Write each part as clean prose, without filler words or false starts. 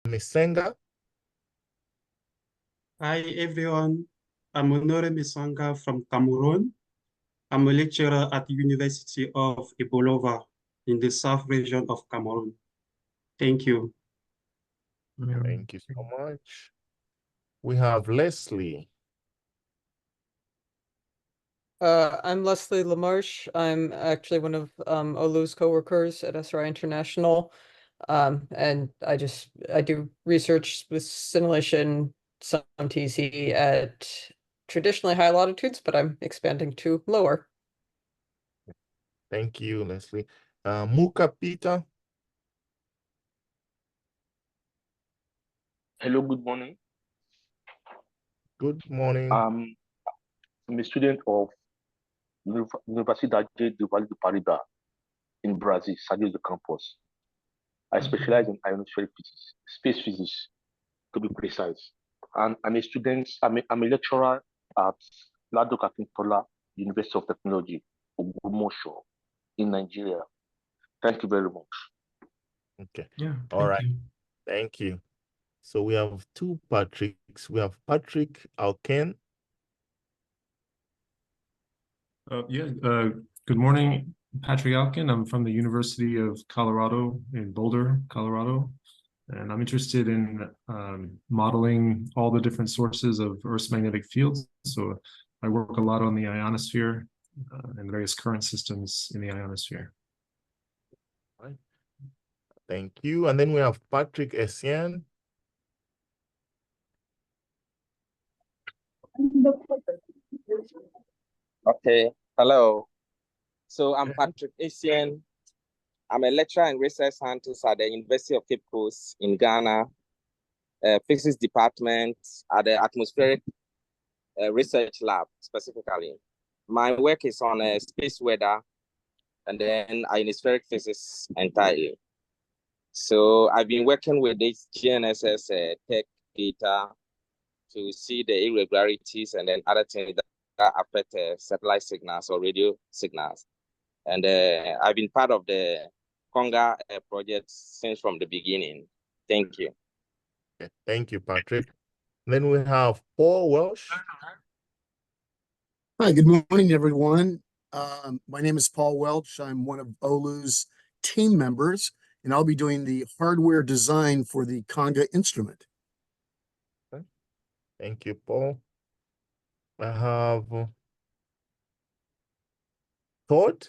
Misenga. Hi everyone, I'm Honore Misanga from Cameroon. I'm a lecturer at the University of Ibolova in the South region of Cameroon. Thank you. Thank you so much. We have Leslie. I'm Leslie LaMarche. I'm actually one of Olu's coworkers at SRI International. And I do research with simulation, some TC at traditionally high latitudes, but I'm expanding to lower. Thank you, Leslie. Muka Peter. Hello, good morning. Good morning. I'm a student of Universidade do Vale do Paraíba in Brazil, Sadio campus. I specialize in ionospheric physics, space physics, to be precise. And I'm a lecturer at Ladok Akintola University of Technology, Ogbomoso, in Nigeria. Thank you very much. Okay. Yeah. All right. Thank you. So we have two Patricks. We have Patrick Alken. Good morning, Patrick Alkin. I'm from the University of Colorado in Boulder, Colorado, and I'm interested in modeling all the different sources of Earth's magnetic fields. So I work a lot on the ionosphere and various current systems in the ionosphere. Right. Thank you. And then we have Patrick Essien. Okay, hello. So I'm Patrick Essien. I'm a lecturer and research scientist at the University of Cape Coast in Ghana, physics department at the atmospheric research lab specifically. My work is on space weather and then ionospheric physics entirely. So I've been working with this GNSS tech data to see the irregularities and then other things that affect satellite signals or radio signals. And I've been part of the CONGA project since from the beginning. Thank you. Okay. Thank you, Patrick. Then we have Paul Welsh. Hi, good morning, everyone. My name is Paul Welch. I'm one of Olu's team members, and I'll be doing the hardware design for the CONGA instrument. Okay. Thank you, Paul. I have Todd.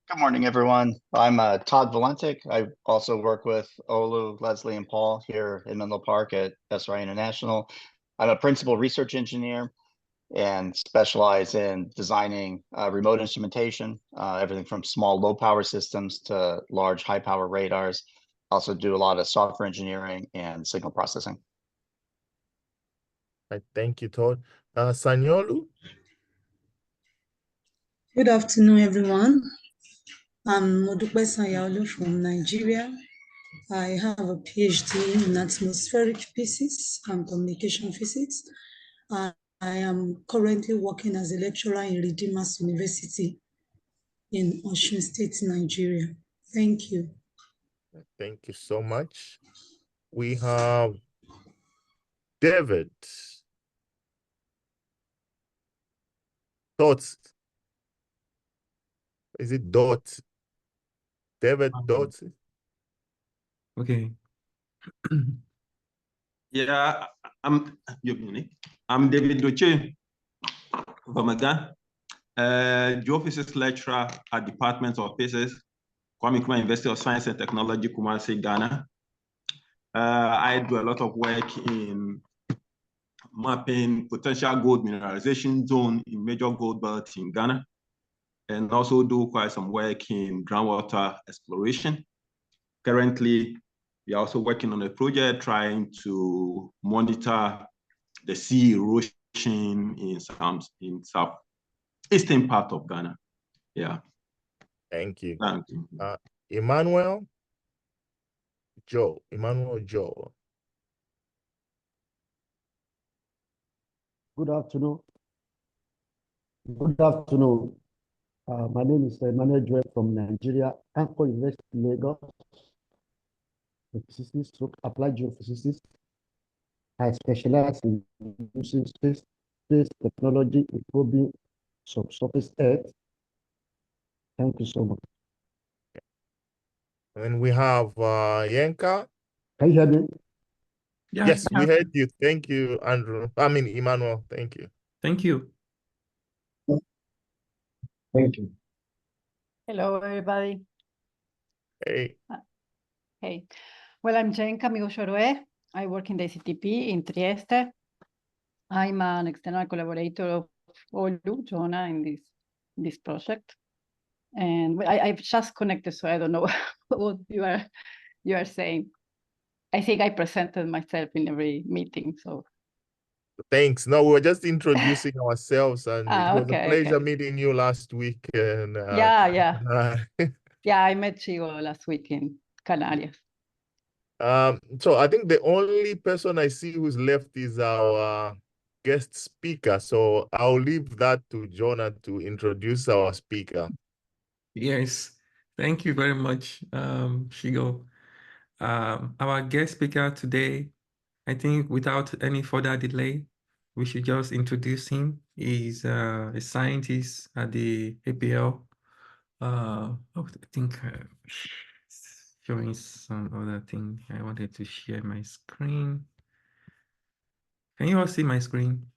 Good morning, everyone. I'm Todd Valentic. I also work with Olu, Leslie, and Paul here in Menlo Park at SRI International. I'm a principal research engineer and specialize in designing remote instrumentation, everything from small low power systems to large high power radars. Also do a lot of software engineering and signal processing. Thank you, Todd. Sanyolu. Good afternoon, everyone. I'm Modupe Sanyaolu from Nigeria. I have a PhD in atmospheric physics and communication physics. I am currently working as a lecturer in Redeemers University in Osun State, Nigeria. Thank you. Thank you so much. We have David. Dots. Is it Dot? David Dots? Okay. Yeah, I'm David Doche from Ghana, geophysics lecturer at Department of Physics, Kwame Nkrumah University of Science and Technology, Kumasi, Ghana. I do a lot of work in mapping potential gold mineralization zone in major gold belts in Ghana, and also do quite some work in groundwater exploration. Currently, we are also working on a project trying to monitor the sea erosion in southeastern part of Ghana. Yeah. Thank you. Thank you. Emmanuel Joe. Good afternoon. Good afternoon. My name is Emmanuel Joel from Nigeria, Anchor University, Lagos, a physicist, applied geophysicist. I specialize in using space technology in probing subsurface Earth. Thank you so much. And we have Yenka. Can you hear me? Yeah, Yes, we heard you. Thank you, Andrew. I mean, Emmanuel. Thank you. thank you. Thank you. Hello, everybody. Hey. Hey. Well, I'm Jane Camilo Choroe. I work in the CTP in Trieste. I'm an external collaborator of Olu, Jonah, in this project. And I've just connected, so I don't know what you are saying. I think I presented myself in every meeting, so. Thanks. No, we were just introducing ourselves, and it was a pleasure okay. meeting you last week. And Yeah. Yeah, I met Chigo last week in Canarias. So I think the only person I see who's left is our guest speaker. So I'll leave that to Jonah to introduce our speaker. Yes, thank you very much, Shigo. Our guest speaker today, I think without any further delay, we should just introduce him. He's a scientist at the APL. I think showing some other thing. I wanted to share my screen. Can you all see my screen?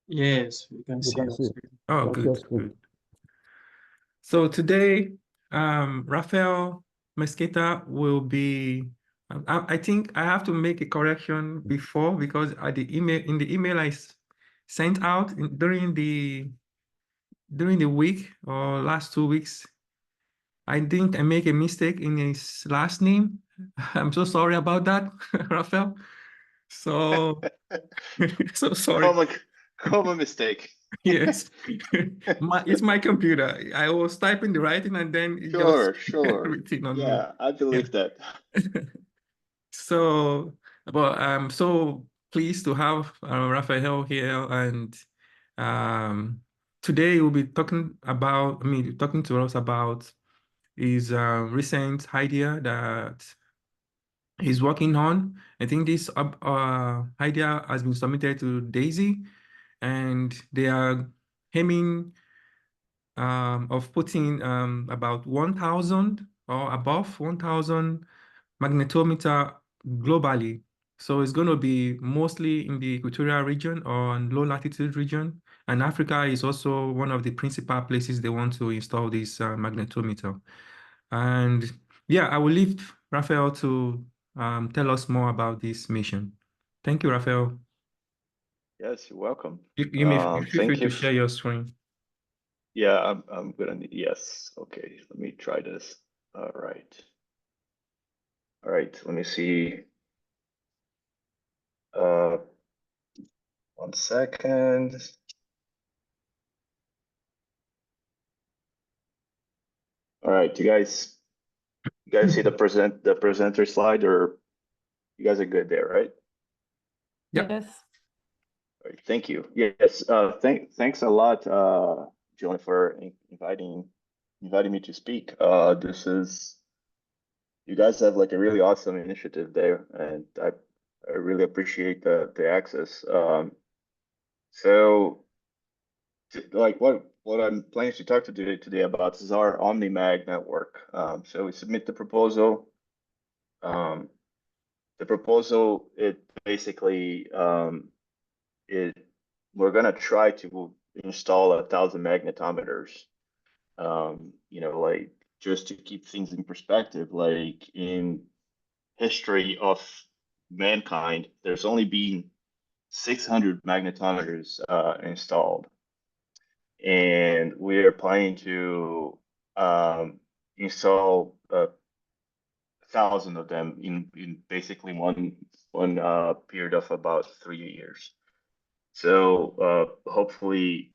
Yes, we can see. Oh, good. So today, Rafael Mosquito will be. I think I have to make a correction before, because in the email I sent out during the week or last 2 weeks, I think I make a mistake in his last name. I'm so sorry about that, Rafael. So so sorry. Common mistake. Yes, it's my computer. I was typing the writing and then it Sure. everything on me. Yeah, I believe that. So, but I'm so pleased to have Rafael here, and today we'll be talking to us about his recent idea that he's working on. I think this idea has been submitted to Daisy, and they are aiming of putting about 1,000 or above 1,000 magnetometer globally. So it's going to be mostly in the equatorial region or in low latitude region. And Africa is also one of the principal places they want to install this magnetometer. And yeah, I will leave Rafael to tell us more about this mission. Thank you, Rafael. Yes, you're welcome. You may feel free to share your screen. Yeah, I'm gonna need, yes. Okay, let me try this. All right, let me see. 1 second. All right, you guys see the presenter slide, or you guys are good there, right? Yes. All right, thank you. Yes, thanks a lot, Joan, for inviting me to speak. You guys have like a really awesome initiative there, and I really appreciate the access. So like what I'm planning to talk to today about is our OmniMAG network. So we submit the proposal. The proposal, it basically we're gonna try to install 1,000 magnetometers. Like just to keep things in perspective, like in history of mankind, there's only been 600 magnetometers installed, and we're planning to install 1,000 of them in basically one period of about 3 years. So hopefully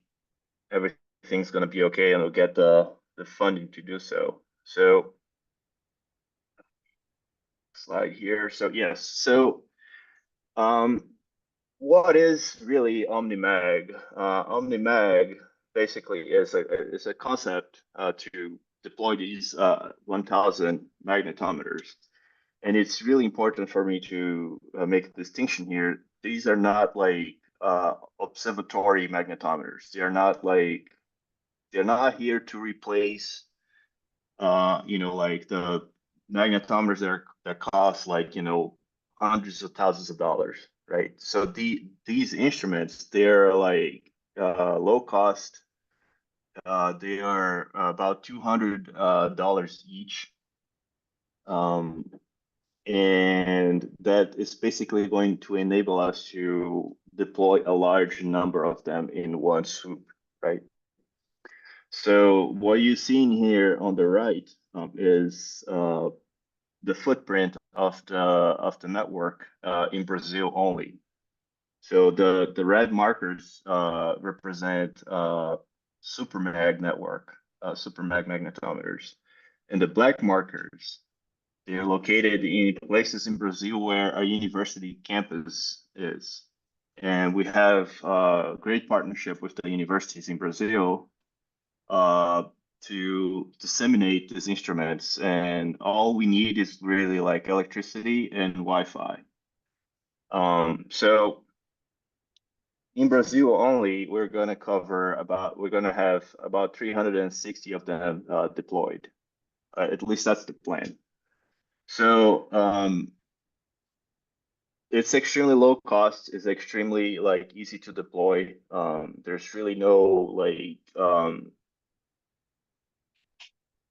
everything's going to be okay, and we'll get the funding to do so. So slide here. So yes, so what is really OmniMAG? OmniMAG basically is a concept to deploy these 1,000 magnetometers. And it's really important for me to make a distinction here. These are not like observatory magnetometers. They're not here to replace like the magnetometers that cost like, hundreds of thousands of dollars, right? So these instruments, they're like low cost. They are about $200 each. And that is basically going to enable us to deploy a large number of them in one swoop, right? So what you're seeing here on the right is the footprint of the network in Brazil only. So the red markers represent SuperMag network, SuperMag magnetometers, and the black markers, they're located in places in Brazil where a university campus is. And we have a great partnership with the universities in Brazil to disseminate these instruments. And all we need is really like electricity and Wi-Fi. So in Brazil only, we're going to have about 360 of them deployed. At least that's the plan. So it's extremely low cost. It's extremely like easy to deploy. There's really no like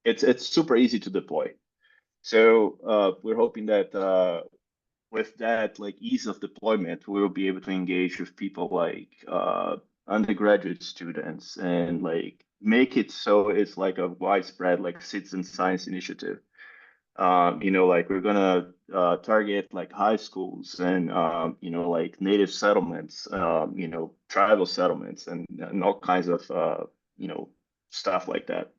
it's super easy to deploy. So we're hoping that with that like ease of deployment, we will be able to engage with people like undergraduate students and like make it so it's like a widespread like citizen science initiative. Like we're gonna target like high schools and like native settlements, tribal settlements and all kinds of stuff like that.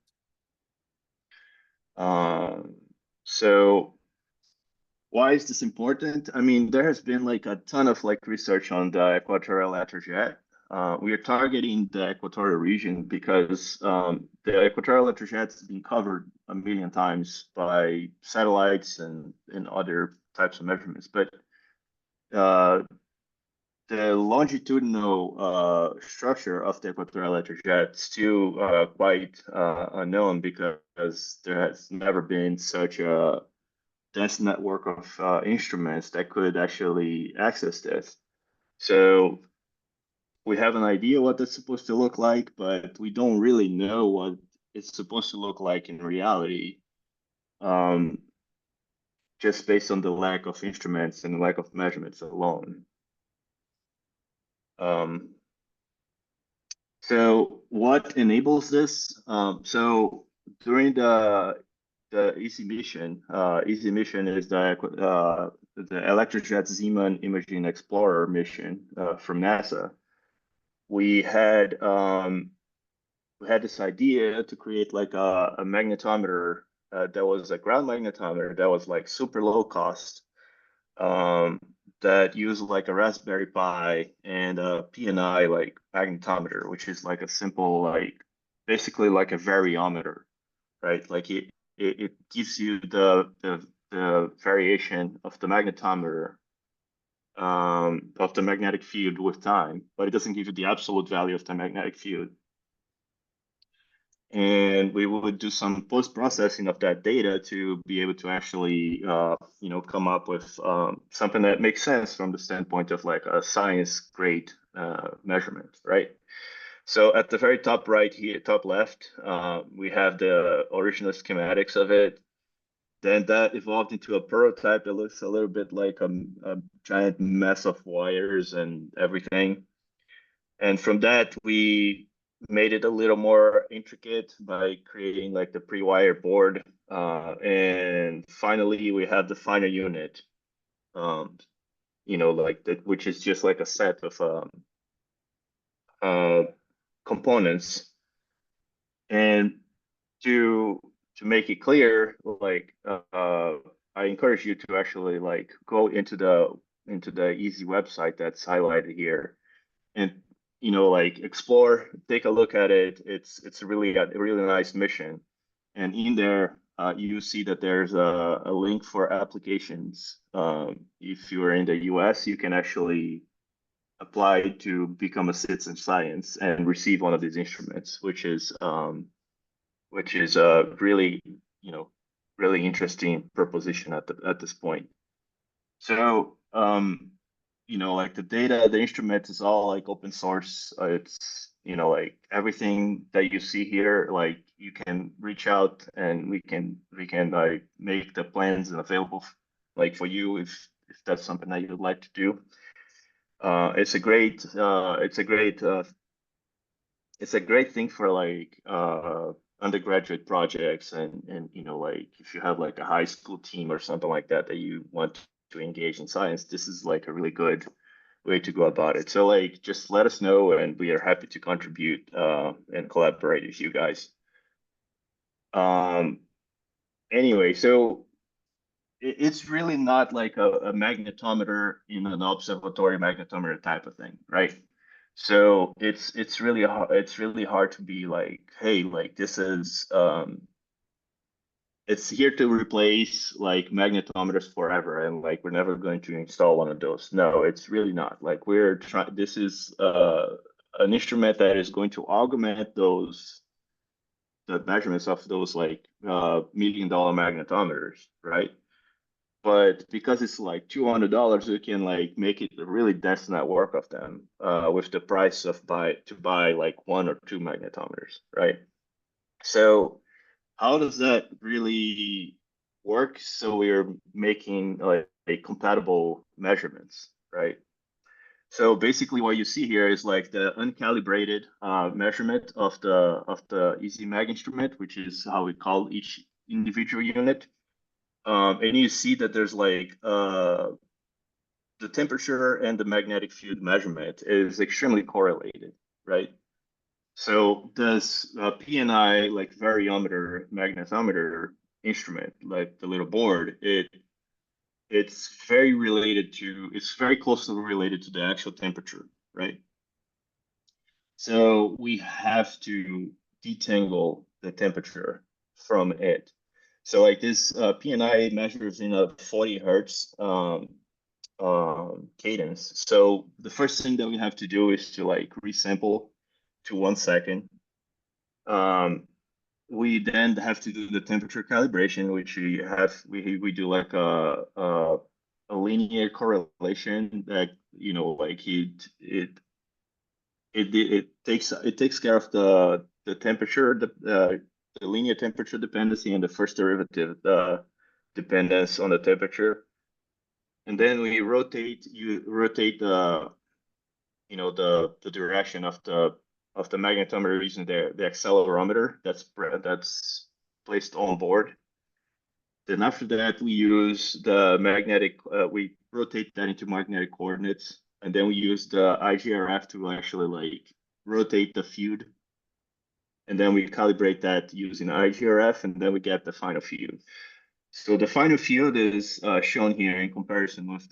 So why is this important? I mean, there has been like a ton of like research on the equatorial jet. We are targeting the equatorial region because the equatorial jet has been covered a million times by satellites and other types of measurements. But the longitudinal structure of the equatorial jet is still quite unknown because there has never been such a dense network of instruments that could actually access this. So we have an idea what that's supposed to look like, but we don't really know what it's supposed to look like in reality, just based on the lack of instruments and lack of measurements alone. So what enables this? So during the EASY mission, EASY mission is the Electrojet Zeeman Imaging Explorer mission from NASA. We had this idea to create like a magnetometer that was a ground magnetometer that was like super low cost, that used like a Raspberry Pi and a PNI like magnetometer, which is like a simple like basically like a variometer, right? Like it gives you the variation of the magnetometer of the magnetic field with time, but it doesn't give you the absolute value of the magnetic field. And we would do some post-processing of that data to be able to actually, come up with something that makes sense from the standpoint of like a science-grade measurement, right? So at the very top right here, top left, we have the original schematics of it. Then that evolved into a prototype that looks a little bit like a giant mess of wires and everything. And from that, we made it a little more intricate by creating like the pre-wire board. And finally, we have the final unit, like that, which is just like a set of components. And to make it clear, like I encourage you to actually like go into the into the EASY website that's highlighted here, and like explore, take a look at it. It's really a really nice mission, and in there you see that there's a link for applications. If you are in the US, you can actually apply to become a citizen science and receive one of these instruments, which is really really interesting proposition at this point. So like the data, the instrument is all like open source. It's like everything that you see here, like you can reach out and we can like make the plans available like for you if that's something that you'd like to do. It's a great thing for like undergraduate projects and like if you have like a high school team or something like that you want to engage in science, this is like a really good way to go about it. So like just let us know and we are happy to contribute and collaborate with you guys. Anyway, so it's really not like a magnetometer in an observatory magnetometer type of thing, right? So it's really hard to be like, hey, like this is it's here to replace like magnetometers forever, and like we're never going to install one of those. No, it's really not. Like we're trying. This is an instrument that is going to augment the measurements of those like $1 million magnetometers, right? But because it's like $200, you can like make it a really dense network of them with the price of to buy like 1 or 2 magnetometers, right? So how does that really work? So we're making like compatible measurements, right? So basically what you see here is like the uncalibrated measurement of the OmniMAG instrument, which is how we call each individual unit. And you see that there's like the temperature and the magnetic field measurement is extremely correlated, right? So this PNI like variometer magnetometer instrument, like the little board, it's very closely related to the actual temperature, right? So we have to detangle the temperature from it. So like this PNI measures in a 40 hertz cadence. So the first thing that we have to do is to like resample to 1 second. We then have to do the temperature calibration, which we do like a linear correlation that like it takes care of the temperature, the linear temperature dependency and the first derivative dependence on the temperature, and then we rotate the the direction of the magnetometer using the accelerometer that's placed on board. Then after that, we use the magnetic, we rotate that into magnetic coordinates, and then we use the IGRF to actually like rotate the field. And then we calibrate that using IGRF, and then we get the final field. So the final field is shown here in comparison with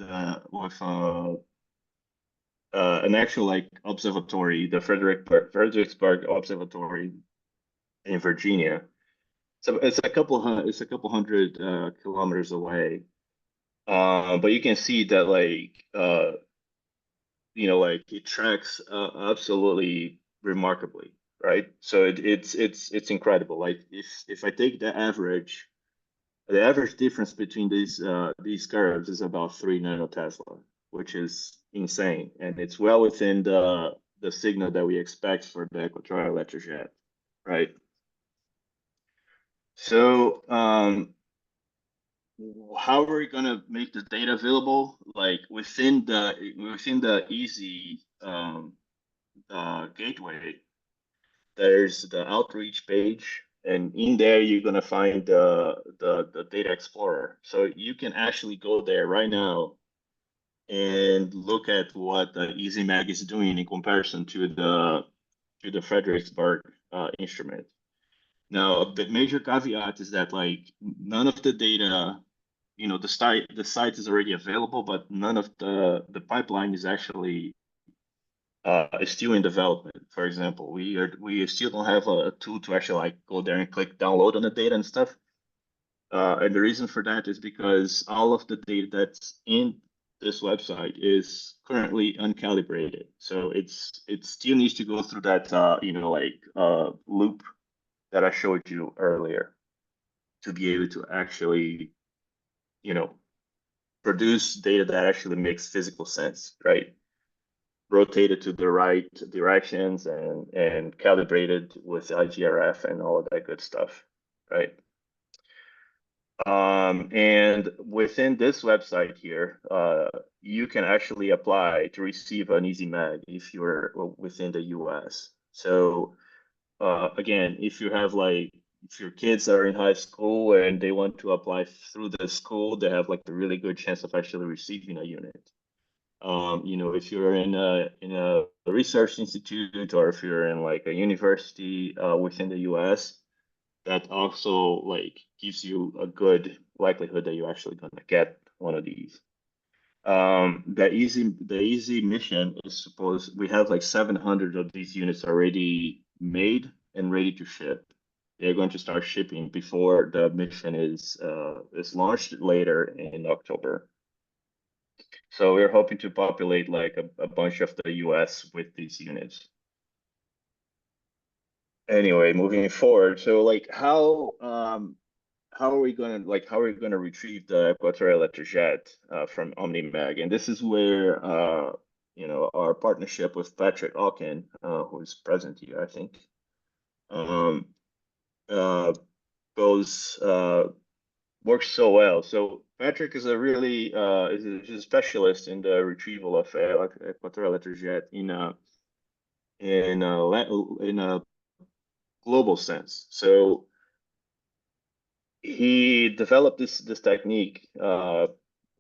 an actual like observatory, the Fredericksburg Observatory in Virginia. So it's a couple hundred kilometers away, but you can see that like like it tracks absolutely remarkably, right? So it's incredible. Like if I take the average difference between these curves is about 3 nanotesla, which is insane, and it's well within the signal that we expect for the equatorial electric jet, right? So how are we gonna make the data available? Like within the EASY gateway, there's the outreach page, and in there you're gonna find the data explorer. So you can actually go there right now and look at what the OmniMAG is doing in comparison to the Fredericksburg instrument. Now, the major caveat is that like none of the data you know, the site is already available, but none of the pipeline is actually is still in development. For example, we still don't have a tool to actually like go there and click download on the data and stuff. And the reason for that is because all of the data that's in this website is currently uncalibrated. So it still needs to go through that you know, like loop that I showed you earlier to be able to actually, you know, produce data that actually makes physical sense, right? Rotated to the right directions and calibrated with IGRF and all of that good stuff, right? And within this website here, you can actually apply to receive an OmniMAG if you're within the US. So again, if you have like, if your kids are in high school and they want to apply through the school, they have like a really good chance of actually receiving a unit. You know, if you're in a research institute or if you're in like a university within the US, that also like gives you a good likelihood that you're actually gonna get one of these. The easy mission is supposed, we have like 700 of these units already made and ready to ship. They're going to start shipping before the mission is launched later in October. So we're hoping to populate like a bunch of the US with these units. Anyway, moving forward, so like how are we gonna retrieve the equatorial electrojet from OmniMAG? And this is where you know, our partnership with Patrick Alkin, who is present here, I think, works so well. So Patrick is a really is a specialist in the retrieval of equatorial electrojet in a global sense. So he developed this technique on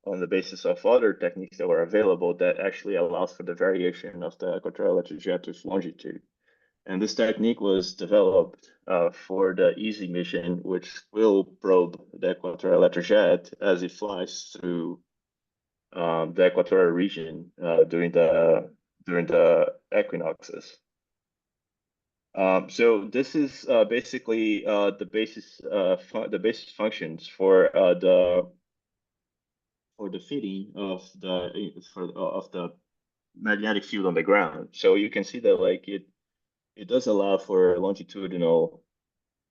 the basis of other techniques that were available that actually allows for the variation of the equatorial electrojet with longitude. And this technique was developed for the EASY mission, which will probe the equatorial electrojet as it flies through the equatorial region during the equinoxes. So this is basically the basis functions for the fitting of the magnetic field on the ground. So you can see that like it does allow for longitudinal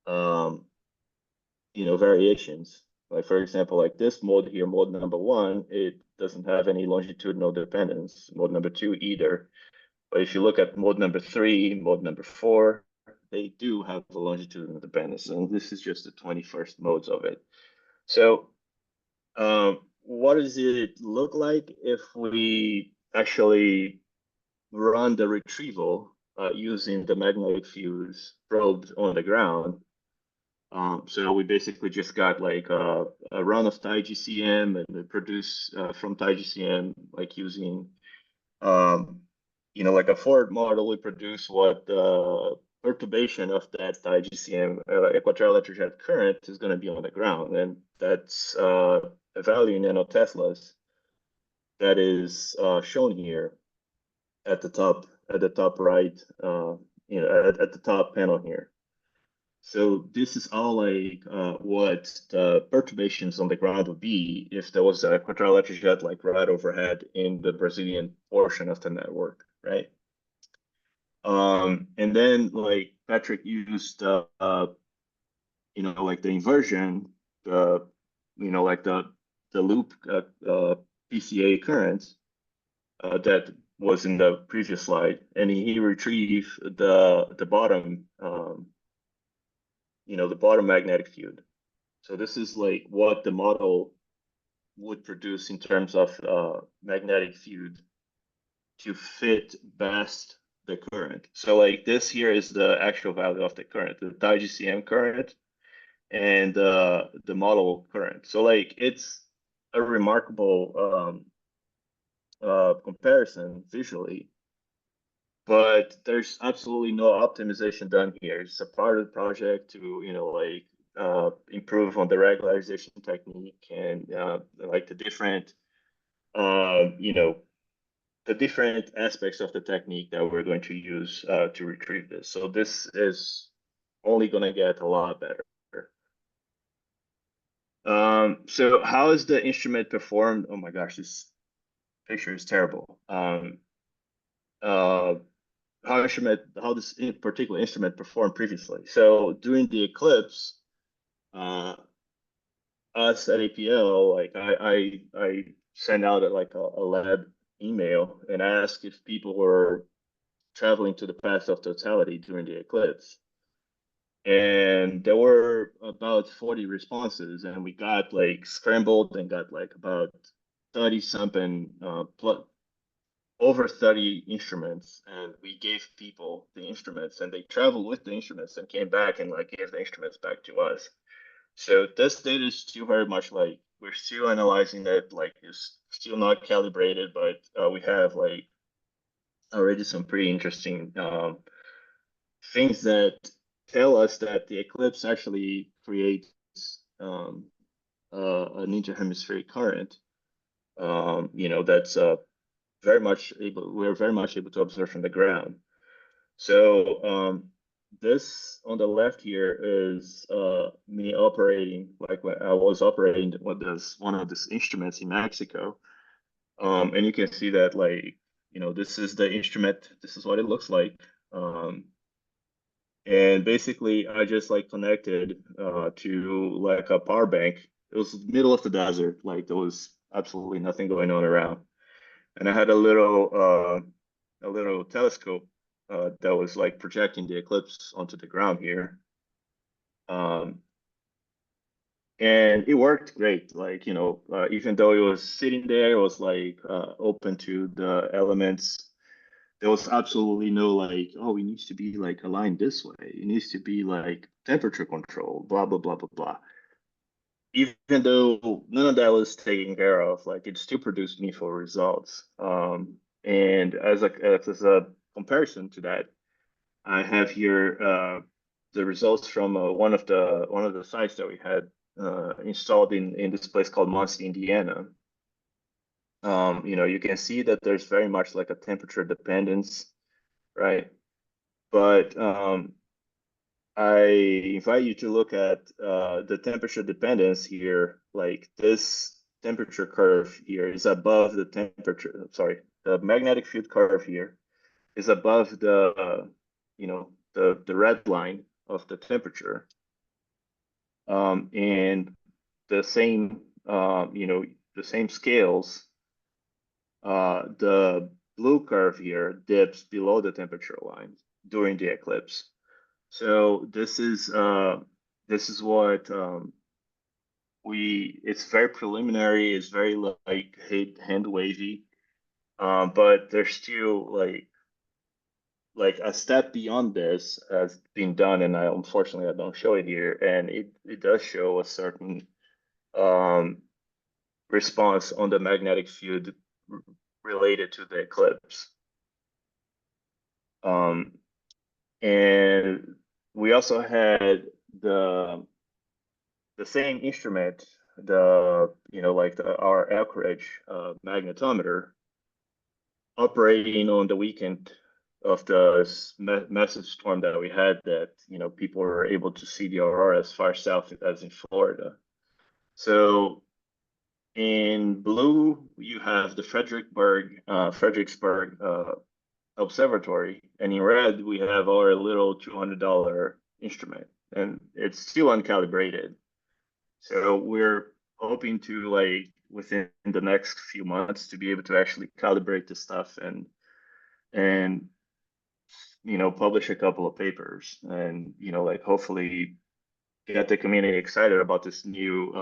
you know, variations. Like for example, like this mode here, mode number 1, it doesn't have any longitudinal dependence. Mode number 2 either. But if you look at mode number 3, mode number 4, they do have a longitudinal dependence, and this is just the 21st modes of it. So what does it look like if we actually run the retrieval using the magnetic fields probed on the ground? So we basically just got like a run of TiGCM and we produce from TiGCM, like using you know, like a forward model, we produce what the perturbation of that IGCM equatorial electrojet current is going to be on the ground, and that's a value in nanoteslas that is shown here at the top right, you know, at the top panel here. So this is all like what the perturbations on the ground would be if there was an equatorial electrojet like right overhead in the Brazilian portion of the network, right? And then like Patrick used you know, like the inversion, you know, like the loop PCA currents that was in the previous slide, and he retrieved the bottom you know, the bottom magnetic field. So this is like what the model would produce in terms of magnetic field to fit best the current. So like this here is the actual value of the current, the TiGCM current and the model current. So like it's a remarkable comparison visually, but there's absolutely no optimization done here. It's a part of the project to, you know, like improve on the regularization technique and like the different, the different aspects of the technique that we're going to use to retrieve this. So this is only going to get a lot better. So how is the instrument performed? Oh my gosh, this picture is terrible. How this particular instrument performed previously. So during the eclipse, us at APL, like I sent out a lab email and asked if people were traveling to the path of totality during the eclipse. And there were about 40 responses, and we got like scrambled and got like about 30 something over 30 instruments, and we gave people the instruments, and they traveled with the instruments and came back and like gave the instruments back to us. So this data is still very much like we're still analyzing that, like it's still not calibrated, but we have like already some pretty interesting things that tell us that the eclipse actually creates an interhemispheric current. That's very much we're very much able to observe from the ground. So this on the left here is me operating, like when I was operating one of these instruments in Mexico. And you can see that like, this is the instrument, this is what it looks like. And basically I just like connected to like a power bank. It was the middle of the desert, like there was absolutely nothing going on around. And I had a little telescope that was like projecting the eclipse onto the ground here. And it worked great. Like, even though it was sitting there, it was like open to the elements. There was absolutely no like, oh, it needs to be like aligned this way. It needs to be like temperature control, blah, blah, blah, blah, blah. Even though none of that was taken care of, like it still produced meaningful results. And as a comparison to that, I have here the results from one of the sites that we had installed in this place called Muncie, Indiana. You can see that there's very much like a temperature dependence, right? But I invite you to look at the temperature dependence here. Like this temperature curve here is above the temperature. Sorry, the magnetic field curve here is above the the red line of the temperature. And the same the same scales. The blue curve here dips below the temperature line during the eclipse. So this is what it's very preliminary, it's very like hand wavy, but there's still like a step beyond this has been done, and unfortunately I don't show it here, and it does show a certain response on the magnetic field related to the eclipse. And we also had the same instrument, our Anchorage magnetometer, operating on the weekend of the massive storm that we had, that people were able to see the aurora as far south as in Florida. So in blue you have the Fredericksburg observatory, and in red we have our little $200 instrument, and it's still uncalibrated. So we're hoping to, like, within the next few months, to be able to actually calibrate this stuff and publish a couple of papers, and like hopefully get the community excited about this new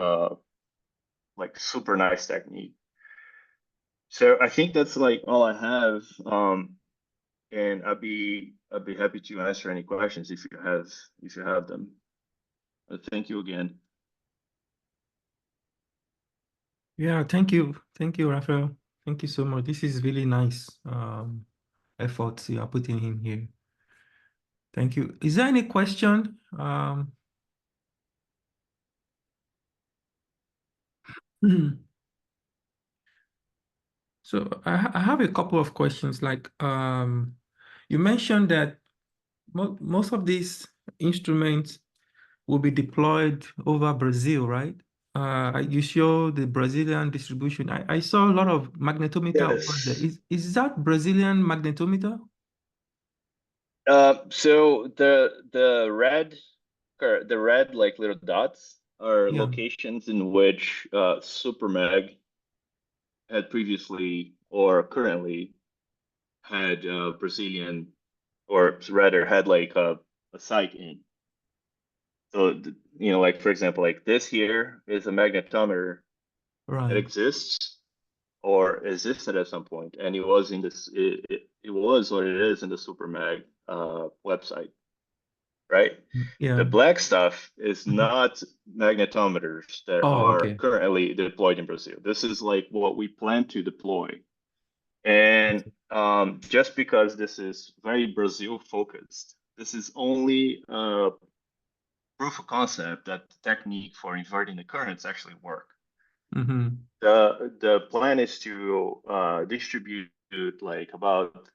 like super nice technique. So I think that's like all I have. And I'd be happy to answer any questions if you have them. Thank you again. Yeah, thank you, Rafael. Thank you so much. This is really nice efforts you are putting in here. Thank you. Is there any question? So I have a couple of questions. Like you mentioned that most of these instruments will be deployed over Brazil, right? You show the Brazilian distribution. I saw a lot of magnetometer over there. Is that Brazilian magnetometer? So the red like little dots are Yeah. locations in which SuperMag had previously or currently had Brazilian, or rather had like a site in. So like for example, like this here is a magnetometer that Right. exists or existed at some point, and it was in this it was what it is in the SuperMag website, right? Yeah. The black stuff is not magnetometers that Oh, are okay. currently deployed in Brazil. This is like what we plan to deploy. And just because this is very Brazil focused, this is only a proof of concept that the technique for inverting the currents actually work. Mm-hmm. The plan is to distribute like about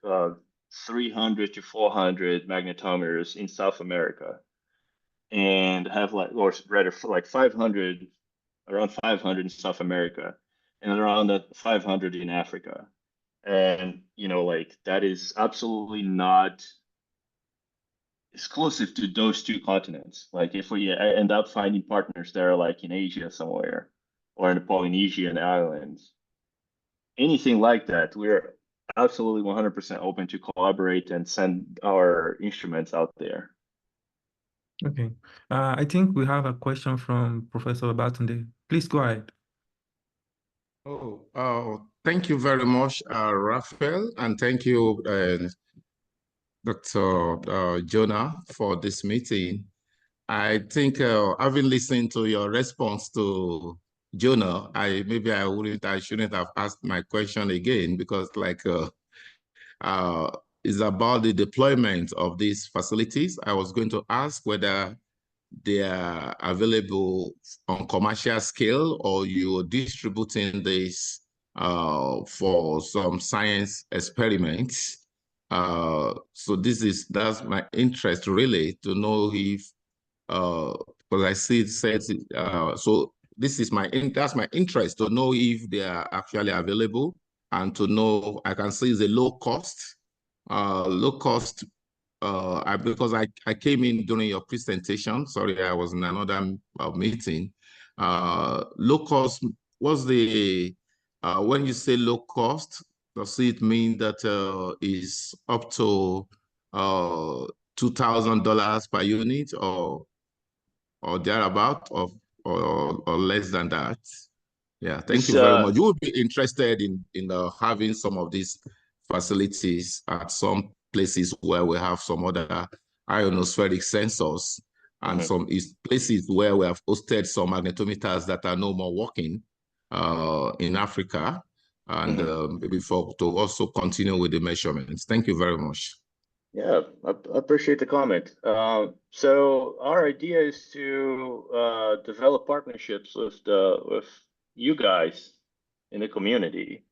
300 to 400 magnetometers in South America, and have like, or rather like 500, around 500 in South America, and around 500 in Africa. And like that is absolutely not exclusive to those two continents. Like if we end up finding partners that are like in Asia somewhere or in the Polynesian islands, anything like that, we're absolutely 100% open to collaborate and send our instruments out there. Okay. I think we have a question from Professor Babatunde. Please go ahead. Thank you very much, Rafael, and thank you, Dr. Jonah, for this meeting. I think having listened to your response to Jonah, I shouldn't have asked my question again, because it's about the deployment of these facilities. I was going to ask whether they are available on commercial scale, or you're distributing this for some science experiments. So that's my interest really, to know if, because I see it says, so that's my interest, to know if they are actually available, and to know, I can see it's a low cost, because I came in during your presentation. Sorry, I was in another meeting. Low cost, what's the, when you say low cost, does it mean that is up to $2,000 per unit, or thereabout, or less than that? Yeah, thank you very much. You would be interested in having some of these facilities at some places where we have some other ionospheric sensors, and some places where we have hosted some magnetometers that are no more working in Africa, and maybe to also continue with the measurements. Thank you very much. Yeah, I appreciate the comment. So our idea is to develop partnerships with you guys in the community,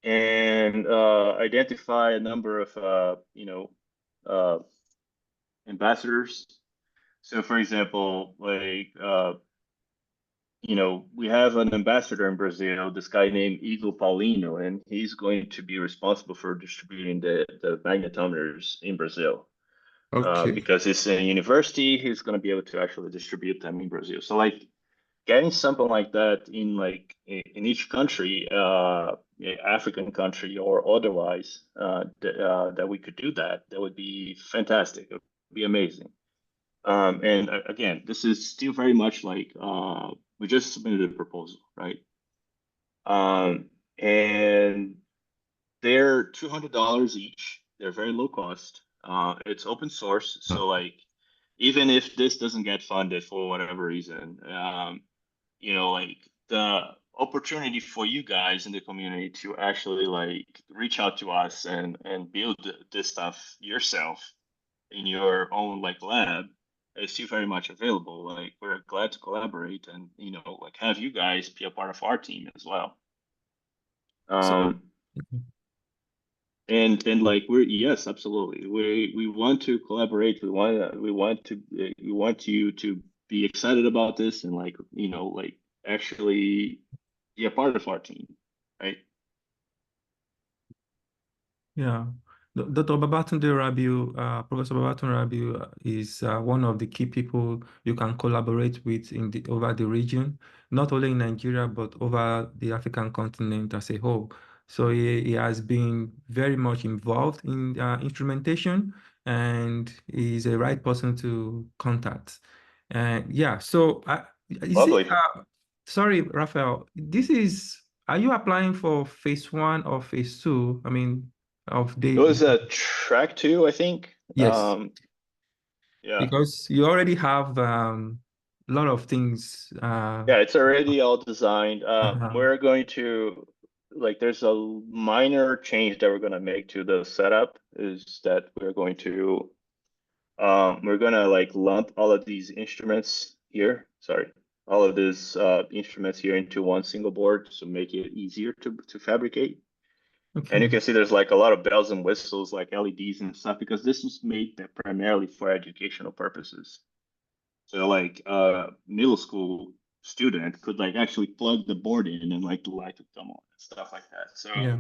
and identify a number of ambassadors. So, for example, like we have an ambassador in Brazil, this guy named Igor Paulino, and he's going to be responsible for distributing the magnetometers in Brazil. Okay. Because it's a university, he's going to be able to actually distribute them in Brazil. So like getting something like that in each country, African country or otherwise, that we could do that would be fantastic. It would be amazing. And again, this is still very much like we just submitted a proposal, right? And they're $200 each. They're very low cost. It's open source, so like even if this doesn't get funded for whatever reason, like the opportunity for you guys in the community to actually like reach out to us and build this stuff yourself in your own like lab is still very much available. Like, we're glad to collaborate and, you know, like, have you guys be a part of our team as well. And like, yes, absolutely. We want to collaborate. We want you to be excited about this and, like, you know, like, actually be a part of our team, right? Yeah. Dr. Babatunde Rabiu, Professor Babatunde Rabiu is one of the key people you can collaborate with over the region, not only in Nigeria, but over the African continent as a whole. So he has been very much involved in instrumentation, and he's a right person to contact. And yeah, so Lovely. sorry, Rafael, are you applying for phase 1 or phase 2? I mean, It was a track 2, I think. Yes. Yeah. Because you already have a lot of things. Yeah, it's already all designed. We're going to, like, there's a minor change that we're going to make to the setup, is that we're going to like lump all of these instruments here. Sorry, all of these instruments here into one single board to make it easier to fabricate. And you can see there's like a lot of bells and whistles, like LEDs and stuff, because this was made primarily for educational purposes. So like middle school student could like actually plug the board in and like the light would come on and stuff like that. So Yeah.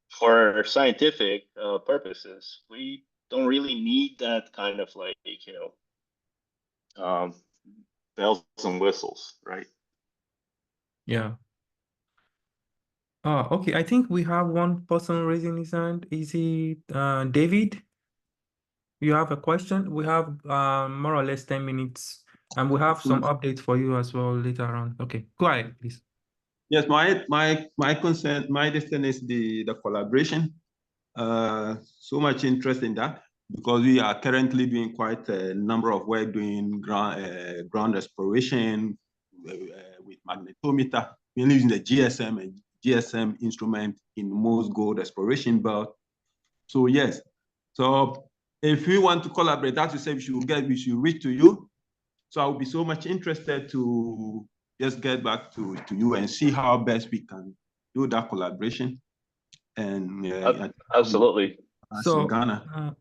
for scientific purposes, we don't really need that kind of like, you know, bells and whistles, right? Yeah. Okay. I think we have one person raising his hand. Is he David? You have a question? We have more or less 10 minutes, and we have some updates for you as well later on. Okay, go ahead, please. Yes, my concern, my destiny is the collaboration. So much interest in that, because we are currently doing quite a number of work doing ground exploration with magnetometer. We're using the GSM instrument in most gold exploration belt. So yes, so if we want to collaborate, as you said, we should reach to you. So I would be so much interested to just get back to you and see how best we can do that collaboration. And absolutely. So Ghana.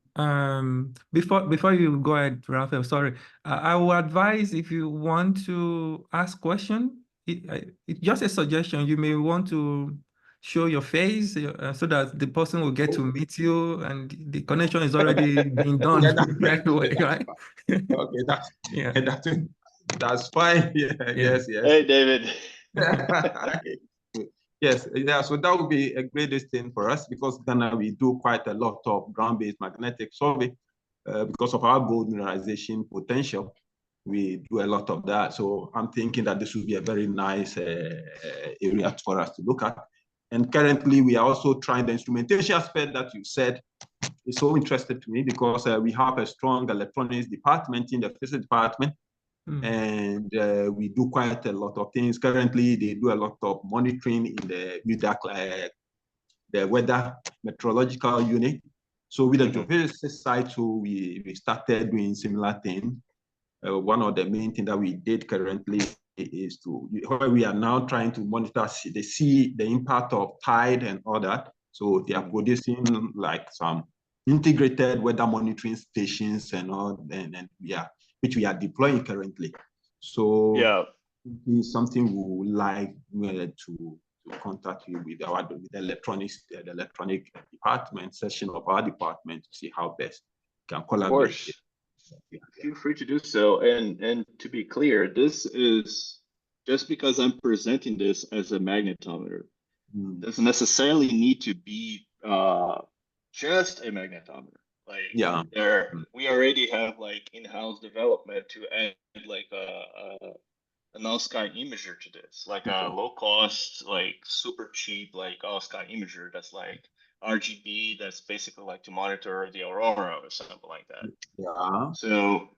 before you go ahead, Rafael, sorry, I will advise, if you want to ask question, it's just a suggestion. You may want to show your face so that the person will get to meet you, and the connection is already being done right away, right? Okay, that's fine. Yeah, yes. Hey, David. Yes, yeah, so that would be a great thing for us, because Ghana, we do quite a lot of ground-based magnetic survey because of our gold mineralization potential. We do a lot of that. So I'm thinking that this would be a very nice area for us to look at. And currently, we are also trying the instrumentation aspect that you said is so interesting to me, because we have a strong electronics department in the physics department. And we do quite a lot of things. Currently, they do a lot of monitoring in the weather meteorological unit. So with the geophysics side, so we started doing similar things. One of the main things that we did currently is we are now trying to monitor the impact of tide and all that. So they are producing like some integrated weather monitoring stations and all, and which we are deploying currently. So yeah, it's something we would like to contact you with the electronic department section of our department to see how best we can collaborate. Of course. Feel free to do so. And to be clear, this is just because I'm presenting this as a magnetometer, doesn't necessarily need to be just a magnetometer. Like we already have like in-house development to add like an all-sky imager to this, like a low-cost, like super cheap, like all-sky imager that's like RGB, that's basically like to monitor the aurora or something like that. Yeah. So,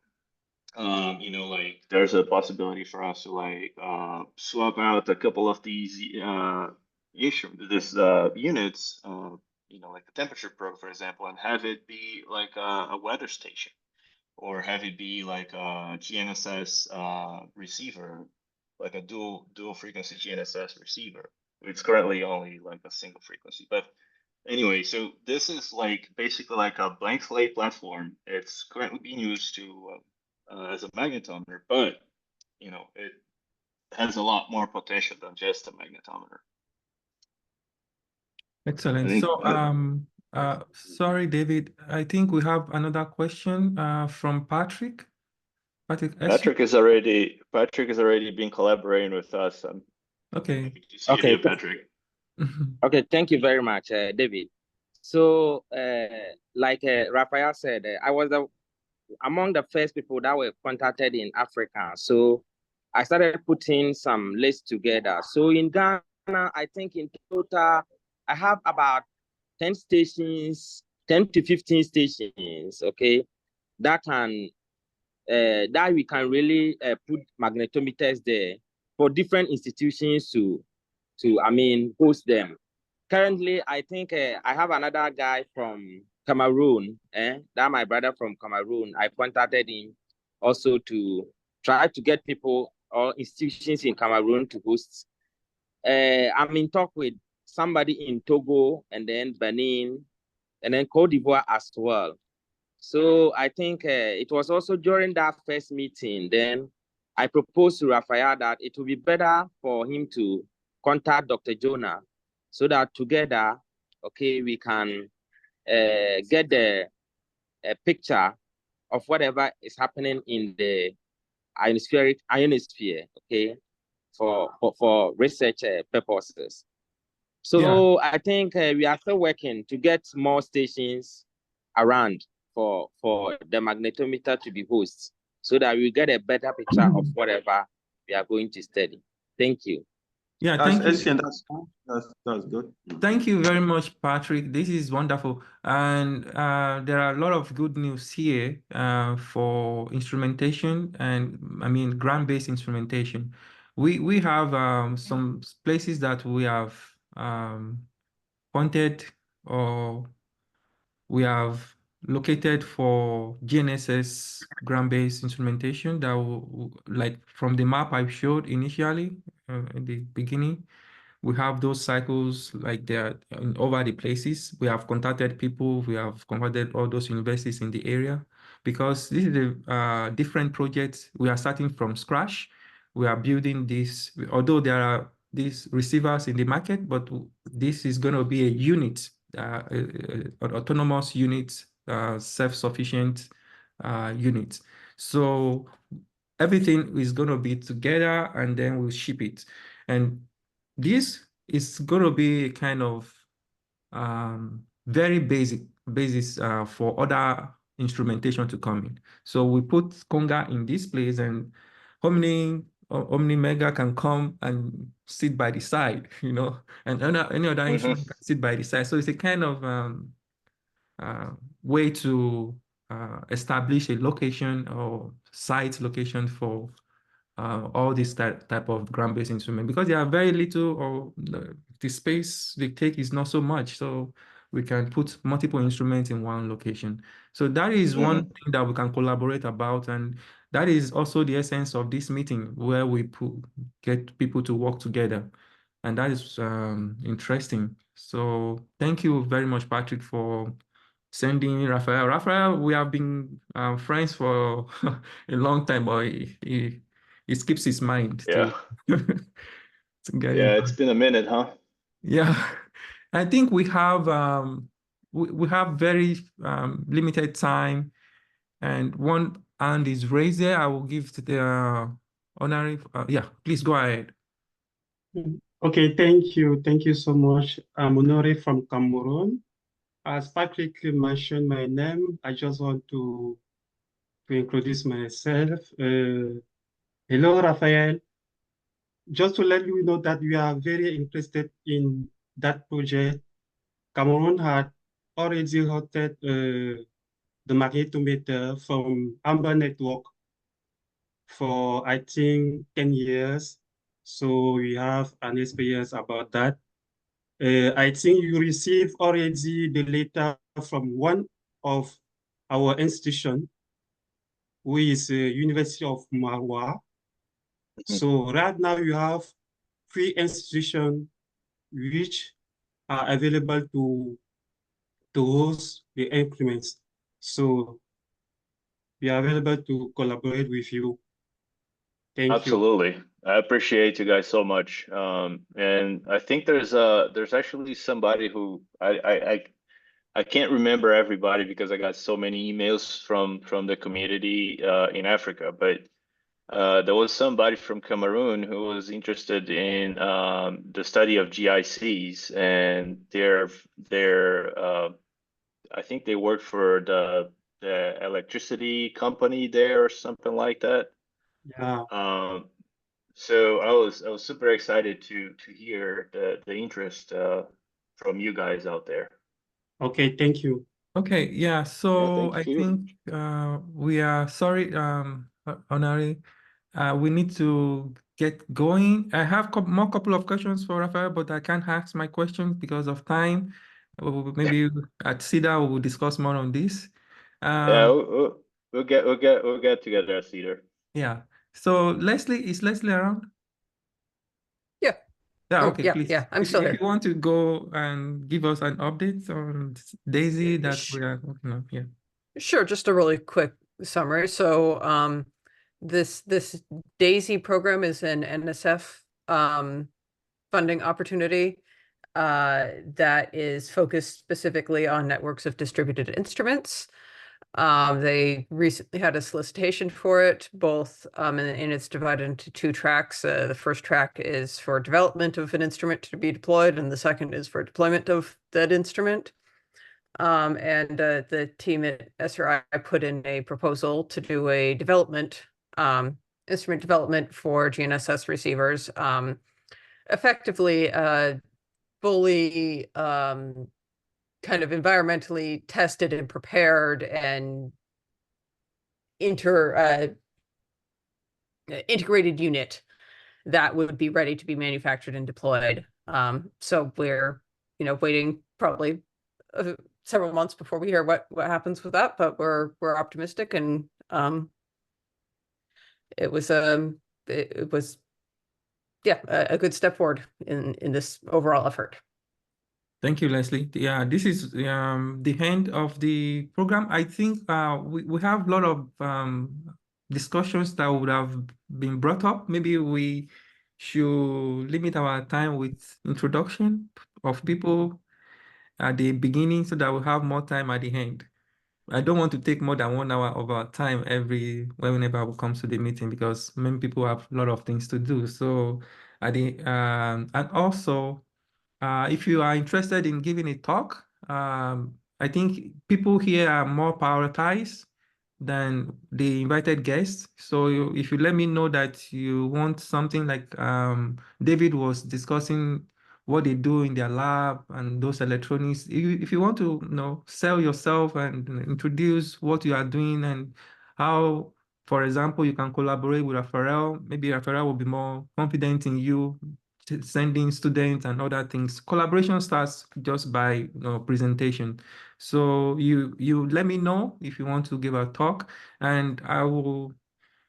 you know, like there's a possibility for us to like swap out a couple of these units, you know, like the temperature probe, for example, and have it be like a weather station. or have it be like a GNSS receiver, like a dual frequency GNSS receiver. It's currently only like a single frequency, but anyway, so this is like basically like a blank slate platform. It's currently being used to as a magnetometer, but you know, it has a lot more potential than just a magnetometer. Excellent. think, So, sorry, David, I think we have another question from Patrick. Patrick is already been collaborating with us. Okay. Happy to see you here, Patrick. Okay, thank you very much, David. So, like Rafael said, I was among the first people that were contacted in Africa. So I started putting some lists together. So in Ghana, I think in total, I have about 10 stations, 10 to 15 stations, okay, that can that we can really put magnetometers there for different institutions to host them. Currently, I think I have another guy from Cameroon, that my brother from Cameroon. I contacted him also to try to get people or institutions in Cameroon to host. I'm in talk with somebody in Togo and then Benin and then Cote d'Ivoire as well. So I think it was also during that first meeting, then I proposed to Rafael that it would be better for him to contact Dr. Jonah so that together, okay, we can get the picture of whatever is happening in the ionosphere, okay, for research purposes. So I think we are still working to get more stations around for the magnetometer to be hosted so that we get a better picture of whatever we are going to study. Thank you. Yeah, thank you. That's good. Thank you very much, Patrick. This is wonderful. And there are a lot of good news here for instrumentation and ground-based instrumentation. We have some places that we have pointed or we have located for GNSS ground-based instrumentation that will, like from the map I showed initially in the beginning, we have those cycles like they're in over the places. We have contacted people, we have contacted all those universities in the area because this is a different project. We are starting from scratch. We are building this, although there are these receivers in the market, but this is going to be a unit, an autonomous unit, self-sufficient unit. So everything is going to be together and then we'll ship it. And this is going to be kind of very basis for other instrumentation to come in. So we put CONGA in this place and OmniMAG can come and sit by the side, you know, and any other instrument can sit by the side. So it's a kind of way to establish a location or site location for all this type of ground-based instrument because they are very little or the space they take is not so much. So we can put multiple instruments in one location. So that is one thing that we can collaborate about. And that is also the essence of this meeting where we get people to work together. And that is interesting. So thank you very much, Patrick, for sending Rafael. Rafael, we have been friends for a long time, but he skips his mind to get yeah, it's been a minute, huh? Yeah, I think we have we have very limited time, and one hand is raised there. I will give to the honorary. Yeah, please go ahead. Okay, thank you so much. I'm Honore from Cameroon. As Patrick mentioned my name, I just want to introduce myself. Hello, Rafael. Just to let you know that we are very interested in that project. Cameroon had already hosted the magnetometer from Amber Network for, I think, 10 years. So we have an experience about that. I think you received already the letter from one of our institution who is University of Marwa. So right now you have 3 institutions which are available to host the increments. So we are available to collaborate with you. Thank you. Absolutely. I appreciate you guys so much. And I think there's actually somebody who I can't remember everybody because I got so many emails from the community in Africa, but there was somebody from Cameroon who was interested in the study of GICs, and I think they work for the electricity company there or something like that. Yeah. So I was super excited to hear the interest from you guys out there. Okay, thank you. Okay, yeah, so I thank you. think we are sorry, Honore. We need to get going. I have more couple of questions for Rafael, but I can't ask my questions because of time. Maybe at CEDAR we will discuss more on this. Yeah, we'll get together at CEDAR. Yeah. So Leslie, is Leslie around? Yeah. Yeah, Oh, okay, yeah, please. yeah, I'm still If here. you want to go and give us an update on Daisy that we are working on, yeah. Sure, just a really quick summary. So this DAISY program is an NSF funding opportunity that is focused specifically on networks of distributed instruments. They recently had a solicitation for it, both and it's divided into 2 tracks. The first track is for development of an instrument to be deployed, and the second is for deployment of that instrument. And the team at SRI put in a proposal to do a development, instrument development for GNSS receivers, effectively fully kind of environmentally tested and prepared and integrated unit that would be ready to be manufactured and deployed. So we're, waiting probably several months before we hear what happens with that, but we're optimistic, and it was yeah, a good step forward in this overall effort. Thank you, Leslie. Yeah, this is the end of the program. I think we have a lot of discussions that would have been brought up. Maybe we should limit our time with introduction of people at the beginning so that we have more time at the end. I don't want to take more than 1 hour of our time whenever we come to the meeting, because many people have a lot of things to do. So and also, if you are interested in giving a talk, I think people here are more prioritized than the invited guests. So if you let me know that you want something like David was discussing what they do in their lab and those electronics, if you want to sell yourself and introduce what you are doing and how, for example, you can collaborate with Rafael, maybe Rafael will be more confident in you sending students and other things. Collaboration starts just by presentation. So you let me know if you want to give a talk, and I will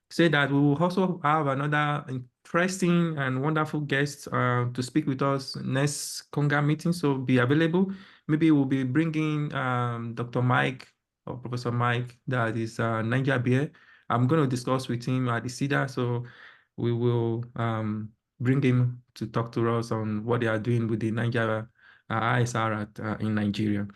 say that we will also have another interesting and wonderful guest to speak with us next CONGA meeting. So be available. Maybe we'll be bringing Dr. Mike or Professor Mike, that is Niger Beer. I'm going to discuss with him at the CEDAR. So we will bring him to talk to us on what they are doing with the Niger ISR in Nigeria.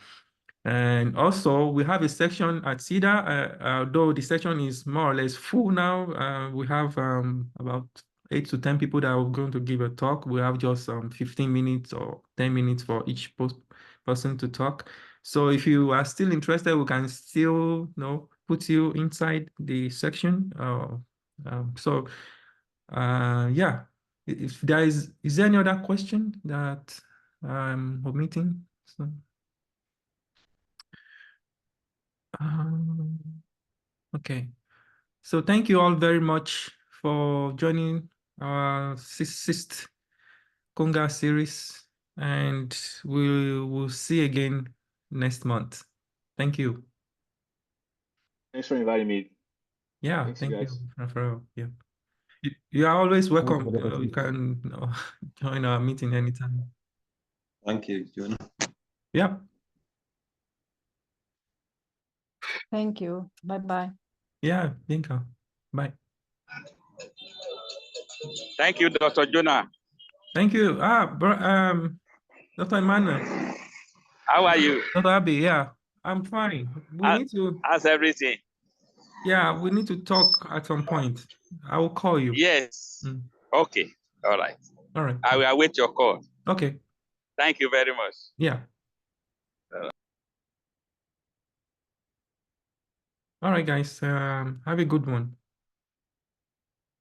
And also, we have a section at CEDAR, although the section is more or less full now. We have about 8 to 10 people that are going to give a talk. We have just 15 minutes or 10 minutes for each person to talk. So if you are still interested, we can still put you inside the section. Yeah, if there is there any other question that I'm omitting? So, okay. So thank you all very much for joining our sixth CONGA series, and we will see again next month. Thank you. Thanks for inviting me. Yeah, Thanks, thank you, guys. Rafael. Yeah. You are always welcome. for the You opportunity. can join our meeting anytime. Thank you, Jonah. Yeah. Thank you. Bye-bye. Yeah, thank you. Bye. Thank you, Dr. Jonah. Thank you. Dr. Emmanuel. How are you? Dr. Abi, yeah, I'm fine. We need to, How's everything? yeah, we need to talk at some point. I will call you. Yes. Mm. Okay. All right. All right. I will await your call. Okay. Thank you very much. Yeah. All right, guys. Have a good one.